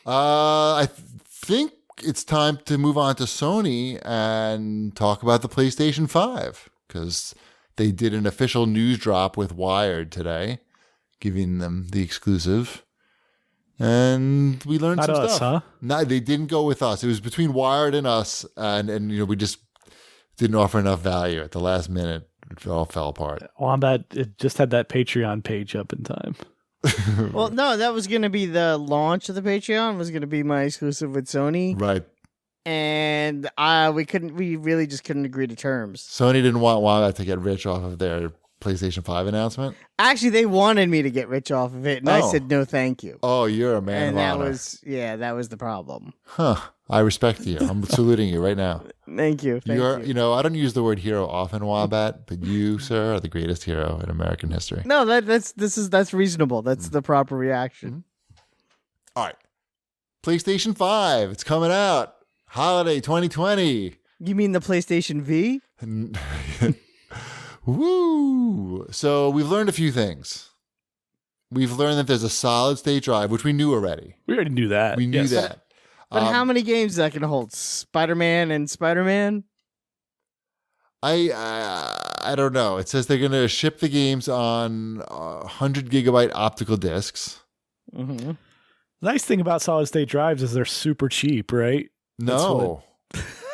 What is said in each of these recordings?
I think it's time to move on to Sony and talk about the PlayStation 5 because they did an official news drop with Wired today, giving them the exclusive. And we learned Not some us, stuff. huh? No, they didn't go with us. It was between Wired and us, and we just didn't offer enough value at the last minute. It all fell apart. Wombat, it just had that Patreon page up in time. Well, no, that was going to be the launch of the Patreon. Was going to be my exclusive with Sony, Right. and we really just couldn't agree to terms. Sony didn't want Wombat to get rich off of their PlayStation 5 announcement. Actually, they wanted me to get rich off of it, and I said no, thank you. Oh, you're a man And of that honor. that was the problem. Huh. I respect you. I'm saluting you right now. Thank you. I don't use the word hero often, Wombat, but you, sir, are the greatest hero in American history. No, that's reasonable. That's the proper reaction. All right. PlayStation 5. It's coming out. Holiday 2020. You mean the PlayStation V? Woo! So we've learned a few things. We've learned that there's a solid state drive, which we knew already. We already knew that. We knew that. But how many games is that going to hold? Spider-Man and Spider-Man? I don't know. It says they're going to ship the games on 100 gigabyte optical discs. Mm-hmm. The nice thing about solid state drives is they're super cheap, right? No,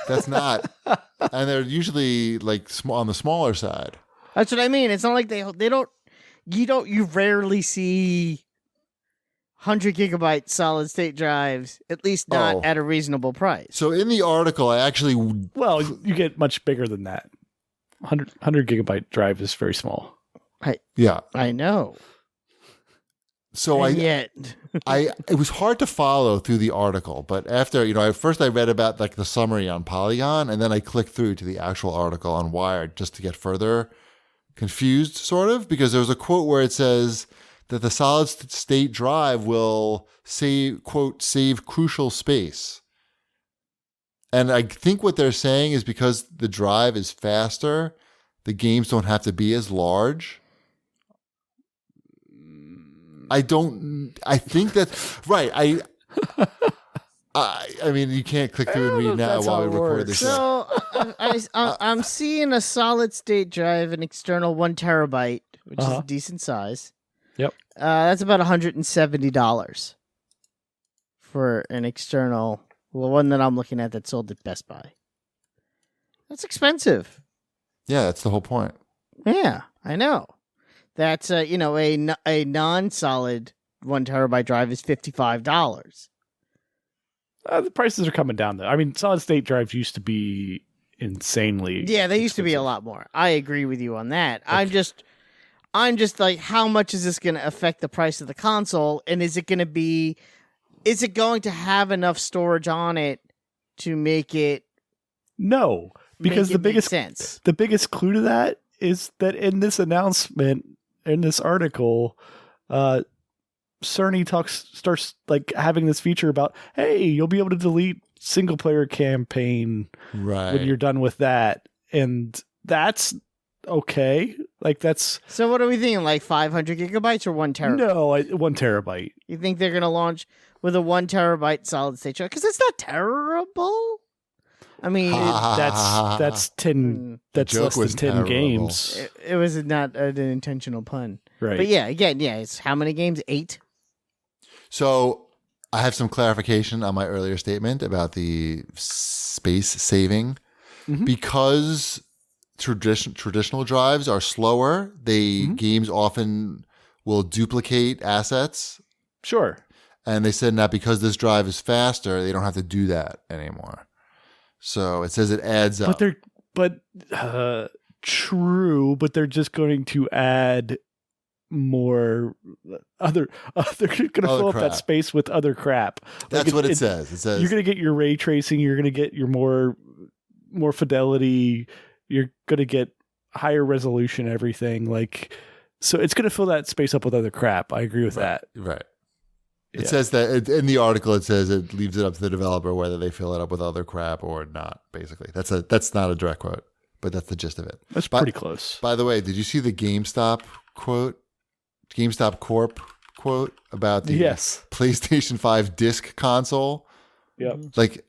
that's not. And they're usually like on the smaller side. That's what I mean. It's not like you rarely see 100 gigabyte solid state drives, at least not at a reasonable price. So in the article, Well, you get much bigger than that. 100 gigabyte drive is very small. I know. So yet it was hard to follow through the article, but after, first I read about like the summary on Polygon, and then I clicked through to the actual article on Wired just to get further confused, sort of, because there was a quote where it says that the solid state drive will save crucial space. And I think what they're saying is because the drive is faster, the games don't have to be as large. I think that's right. I mean, you can't click through and read now while we record this. So I'm seeing a solid state drive, an external 1 terabyte, which is a decent size. Yep. That's about $170 for an external. Well, one that I'm looking at that's sold at Best Buy. That's expensive. Yeah, that's the whole point. Yeah, I know. That's a non-solid 1 terabyte drive is $55. The prices are coming down though. I mean, solid state drives used to be insanely. Yeah, they used to be a lot more. I agree with you on that. Okay. I'm just like, how much is this going to affect the price of the console, and is it going to have enough storage on it to make it? No, because the biggest clue to that is that in this announcement, in this article, Sony starts like having this feature about, hey, you'll be able to delete single player campaign when you're done with that, and that's okay. Like that's. So what are we thinking? Like 500 gigabytes or 1 terabyte? No, 1 terabyte. You think they're gonna launch with a 1 terabyte solid state drive? Because it's not terrible. I mean, that's 10. That's less than 10 terrible. Games. It was not an intentional pun, right? But yeah, again, it's how many games? 8. So I have some clarification on my earlier statement about the space saving. Mm-hmm. Because traditional drives are slower, games often will duplicate assets. Sure. And they said now because this drive is faster, they don't have to do that anymore. So it says it adds up. True, but they're just going to add more they're going to fill up that space with other crap. That's what it says. It says you're going to get your ray tracing, you're going to get your more fidelity, you're going to get higher resolution, everything. Like, so it's going to fill that space up with other crap. I agree with that. Right. It says that in the article, it says it leaves it up to the developer whether they fill it up with other crap or not, basically. That's not a direct quote, but that's the gist of it. That's pretty close. By the way, did you see the GameStop quote? GameStop Corp quote about the Yes. PlayStation 5 disc console. Yep. Like,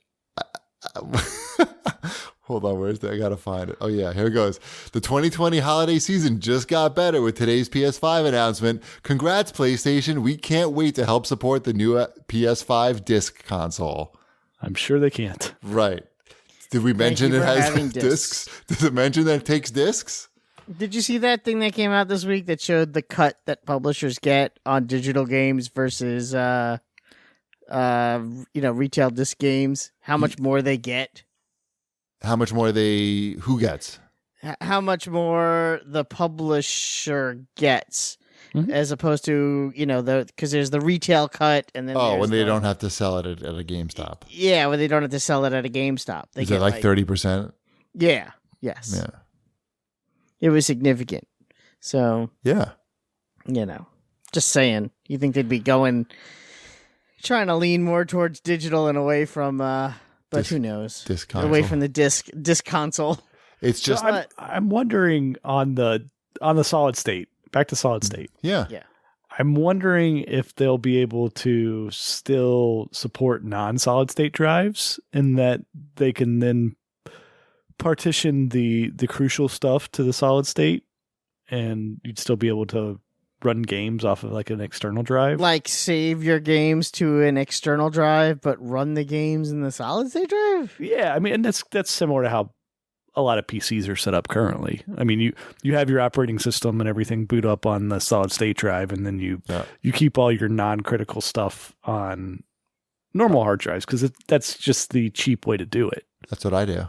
hold on, where's that? I gotta find it. Oh yeah, here it goes. The 2020 holiday season just got better with today's PS5 announcement. Congrats, PlayStation. We can't wait to help support the new PS5 disc console. I'm sure they can't. Right. Did we mention you it for has having discs? Did it mention that it takes discs? Did you see that thing that came out this week that showed the cut that publishers get on digital games versus retail disc games? How much more they get? How much more who gets? How much more the publisher gets, Mhm. as opposed to because there's the retail cut and then When they don't have to sell it at a GameStop. yeah, when they don't have to sell it at a GameStop. They Is get it like 30%? Yeah. Yes. Yeah. It was significant. So Yeah. just saying. You think they'd be trying to lean more towards digital and away from, but who knows? Disc console. Away from the disc console. It's just, So I'm wondering on the solid state. Back to solid state. yeah. I'm wondering if they'll be able to still support non-solid state drives, and that they can then partition the crucial stuff to the solid state, and you'd still be able to run games off of like an external drive. Like save your games to an external drive, but run the games in the solid state drive? Yeah, I mean, and that's similar to how a lot of PCs are set up currently. I mean, you have your operating system and everything boot up on the solid state drive, and then you keep all your non-critical stuff on normal hard drives because that's just the cheap way to do it. That's what I do.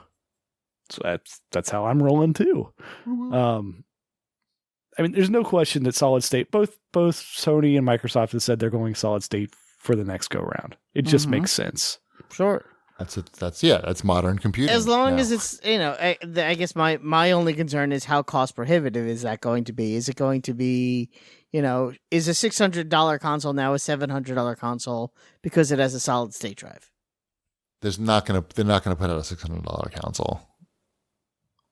So that's how I'm rolling too. I mean, there's no question that solid state, both Sony and Microsoft have said they're going solid state for the next go round. It just makes sense. Sure. That's modern computing. As long as it's, I guess my only concern is how cost prohibitive is that going to be? Is it going to be, is a $600 console now a $700 console because it has a solid state drive? they're not gonna put out a $600 console.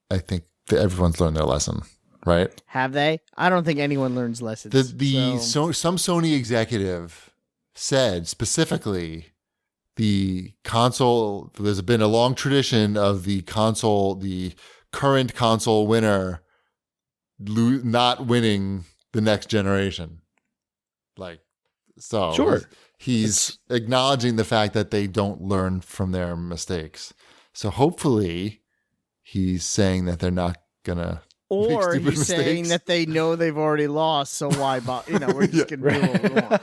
I think that everyone's learned their lesson, right? Have they? I don't think anyone learns lessons. Some Sony executive said specifically the console. There's been a long tradition of the current console winner not winning the next generation. Sure. He's acknowledging the fact that they don't learn from their mistakes. So hopefully he's saying that they're not gonna. Or he's saying that they know they've already lost, so why? We're just gonna do what we want.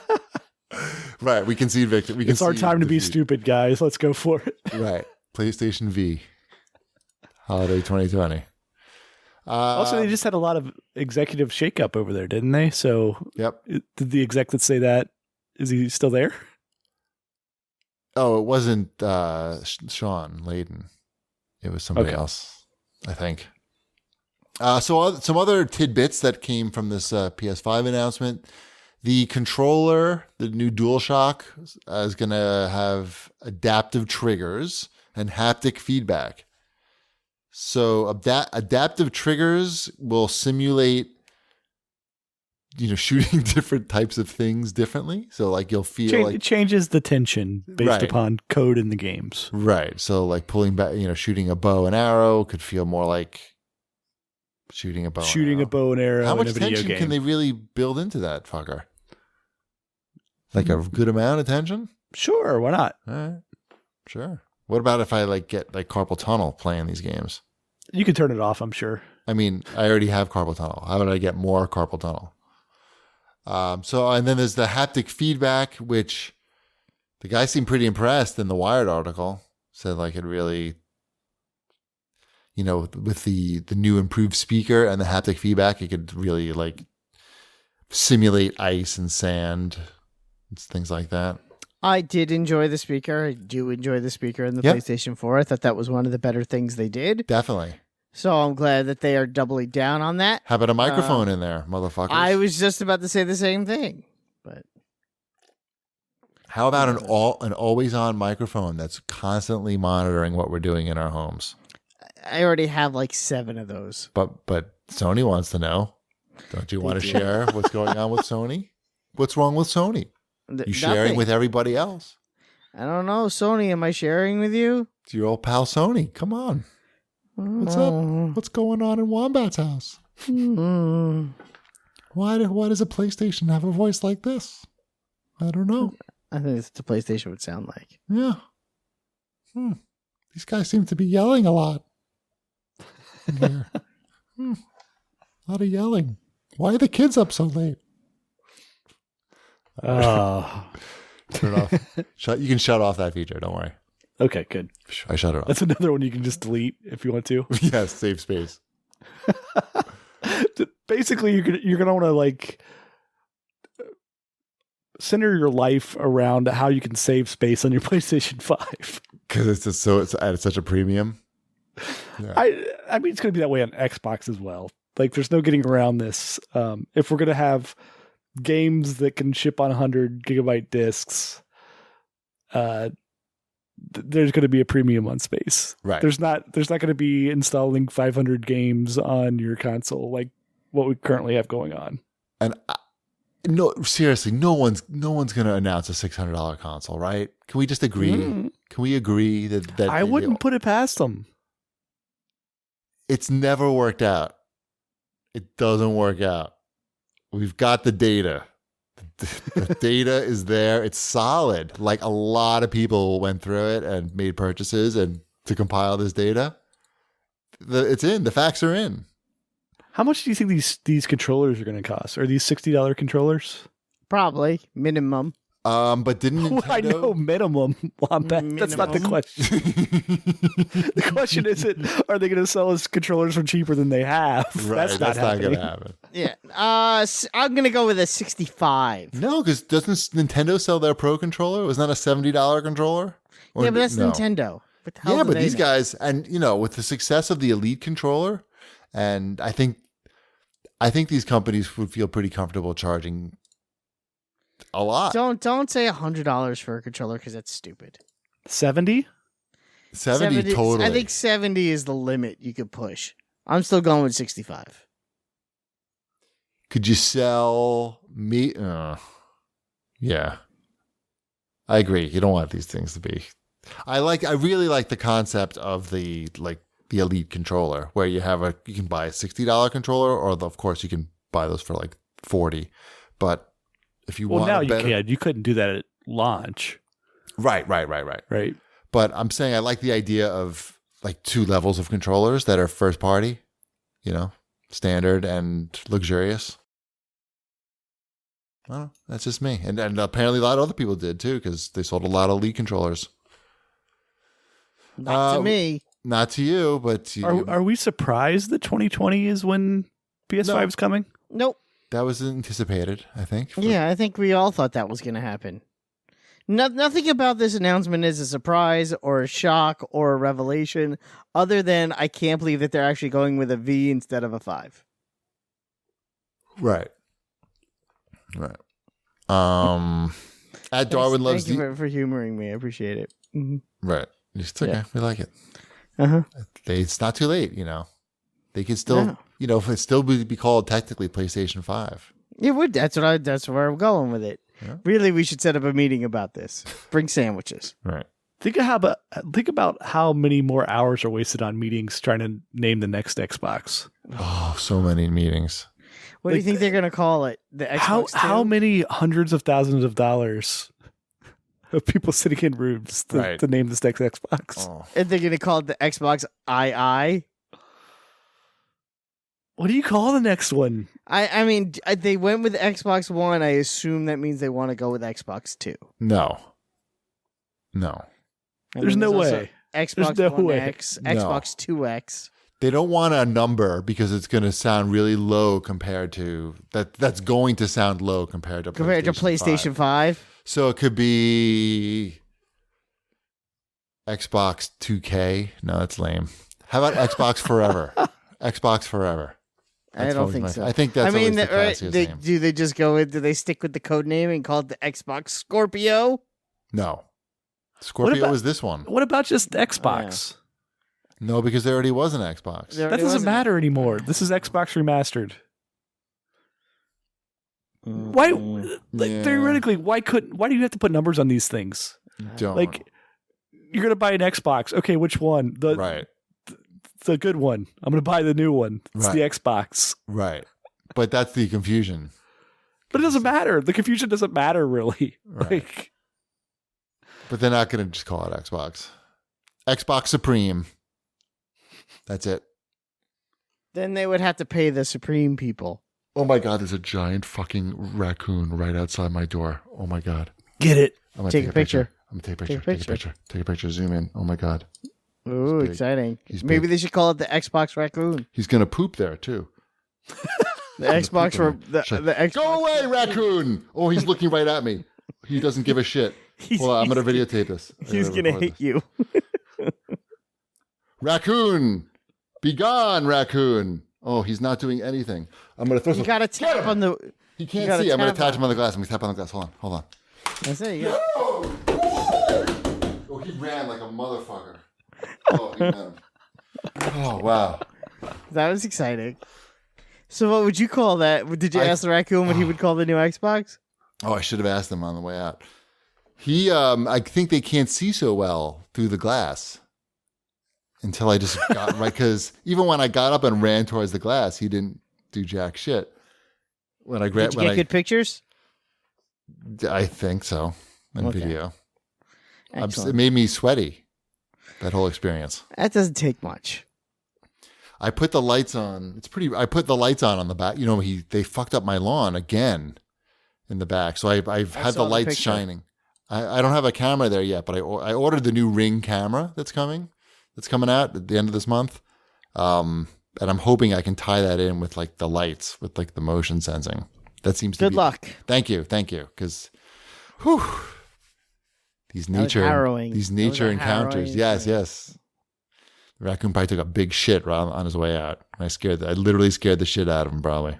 Right, we concede victory. It's our time to be stupid, guys. Let's go for it. Right, PlayStation V, holiday 2020. Also, they just had a lot of executive shakeup over there, didn't they? So, yep. Did the exec that say that? Is he still there? Oh, it wasn't Sean Layden. It was somebody else, I think. So some other tidbits that came from this PS5 announcement. The controller, the new DualShock, is going to have adaptive triggers and haptic feedback. So adaptive triggers will simulate, shooting different types of things differently. So you'll feel it changes the tension based upon code in the games. Right. So pulling back, shooting a bow and arrow could feel more like shooting a bow and arrow. How much in a video tension game. can they really build into that fucker? A good amount of tension? Sure, why not? All right. Sure. What about if I get carpal tunnel playing these games? You can turn it off, I'm sure. I mean, I already have carpal tunnel. How about I get more carpal tunnel? And then there's the haptic feedback, which the guy seemed pretty impressed in the Wired article. Said it really, with the new improved speaker and the haptic feedback, it could really simulate ice and sand, and things like that. I did enjoy the speaker. I do enjoy the speaker in the PlayStation 4. I thought that was one of the better things they did. Definitely. So I'm glad that they are doubling down on that. How about a microphone in there, motherfuckers? I was just about to say the same thing. But how about an always-on microphone that's constantly monitoring what we're doing in our homes? I already have 7 of those. But Sony wants to know. Don't you want to share what's going on with Sony? What's wrong with Sony? You sharing Nothing. with everybody else. I don't know, Sony. Am I sharing with you? It's your old pal Sony. Come on. What's up? What's going on in Wombat's house? Why does a PlayStation have a voice like this? I don't know. I think it's what the PlayStation would sound like. Yeah. These guys seem to be yelling a lot in here. A lot of yelling. Why are the kids up so late? Turn it off. You can shut off that feature. Don't worry. Okay, good. I shut it off. That's another one you can just delete if you want to. Yes, save space. Basically, you're gonna want to like center your life around how you can save space on your PlayStation 5. Because it's at such a premium. Yeah. I mean, it's gonna be that way on Xbox as well. Like, there's no getting around this. If we're gonna have games that can ship on 100 gigabyte discs, there's going to be a premium on space. Right. There's not going to be installing 500 games on your console like what we currently have going on. And no, seriously, no one's going to announce a $600 console, right? Can we just agree? Can we agree that I wouldn't put it past them? It's never worked out. It doesn't work out. We've got the data. The data is there. It's solid. Like, a lot of people went through it and made purchases and to compile this data. It's in. The facts are in. How much do you think these controllers are going to cost? Are these $60 controllers? Probably minimum. But didn't Nintendo... I know minimum. Wombat. That's not the question. The question isn't, are they going to sell us controllers for cheaper than they have? Right, that's not going to happen. Yeah. I'm going to go with a 65. No, because doesn't Nintendo sell their Pro controller? Wasn't that a $70 controller? Yeah, but that's Nintendo. What the hell do but they these know? guys, and with the success of the Elite controller, and I think these companies would feel pretty comfortable charging a lot. Don't say $100 for a controller because that's stupid. 70? 70 totally. I think 70 is the limit you could push. I'm still going with 65. Could you sell me? Yeah, I agree. You don't want these things to be. I really like the concept of the Elite controller, where you can buy a $60 controller, or of course you can buy those for like $40. But if you want, now you can. You couldn't do that at launch. Right. But I'm saying I like the idea of like two levels of controllers that are first party, standard and luxurious. I don't know. That's just me. And apparently a lot of other people did too, because they sold a lot of Elite controllers. Not to me. Not to you, but are we surprised that 2020 is when PS5 is coming? Nope. That was anticipated, I think. Yeah, I think we all thought that was going to happen. Nothing about this announcement is a surprise or a shock or a revelation, other than I can't believe that they're actually going with a V instead of a 5. Right. At Darwin Loves... Thank you for humoring me. I appreciate it. Mm-hmm. Right. It's okay. We like it. Uh-huh. It's not too late, They could still, if it still would be called technically PlayStation 5. It would. That's where I'm going with it. Yeah. Really, we should set up a meeting about this. Bring sandwiches. Right. Think about how many more hours are wasted on meetings trying to name the next Xbox. Oh, so many meetings. What do you think they're going to call it? The Xbox 2? How many hundreds of thousands of dollars of people sitting in rooms to name this next Xbox? Oh. And they're going to call it the Xbox II? What do you call the next one? I mean, they went with Xbox One. I assume that means they want to go with Xbox 2. No. There's no way. Xbox no One way. X, Xbox 2X. They don't want a number because it's going to sound really low compared to that. That's going to sound low compared to PlayStation 5. So it could be Xbox 2K. No, that's lame. How about Xbox Forever? Xbox Forever. I don't think so. I think that's always the classiest name. Do they just go with? Do they stick with the code name and call it the Xbox Scorpio? No, Scorpio is this one. What about just Xbox? No, because there already was an Xbox. That doesn't matter anymore. This is Xbox Remastered. Why, like Yeah. theoretically, why do you have to put numbers on these things? Don't. Like, you're gonna buy an Xbox. Okay, which one? Right. The good one. I'm gonna buy the new one. It's the Right. Xbox. Right. But that's the confusion. But it doesn't matter. The confusion doesn't matter really. Right. Like, But they're not going to just call it Xbox. Xbox Supreme. That's it. Then they would have to pay the Supreme people. Oh my God, there's a giant fucking raccoon right outside my door. Oh my God. get it. I'm going to Take a picture. I'm going to take a picture. Take a picture. Zoom in. Oh my God. Ooh, big. exciting. He's Maybe big. they should call it the Xbox Raccoon. He's going to poop there too. The Xbox for the Xbox. Go away, raccoon. Oh, he's looking right at me. He doesn't give a shit. Hold on, I'm going to videotape this. He's going to hate you. Raccoon. Be gone, raccoon. Oh, he's not doing anything. I'm going to throw You some. got to tap on the. He can't gotta see. I'm going tap to attach on- him on the glass. I'm going to tap on the glass. Hold on. That's it. You got, Oh, he ran like a motherfucker. Oh, he ran. Oh, wow. that was exciting. So, what would you call that? Did you ask the raccoon what he would call the new Xbox? Oh, I should have asked him on the way out. I think they can't see so well through the glass until I just got right. Because even when I got up and ran towards the glass, he didn't do jack shit. When I Did you get good pictures? I think so. In Okay. video, it Excellent. made me sweaty. That whole experience. That doesn't take much. I put the lights on. I put the lights on the back. You know, they fucked up my lawn again in the back. So I've had saw the the lights picture. shining. I don't have a camera there yet, but I ordered the new Ring camera that's coming out at the end of this month. And I'm hoping I can tie that in with like the lights, with like the motion sensing. That seems to be. Good luck. Thank you. Because, these That was harrowing. these That was nature a encounters. harrowing Yes. The raccoon probably took a big shit on his way out. I literally scared the shit out of him, probably.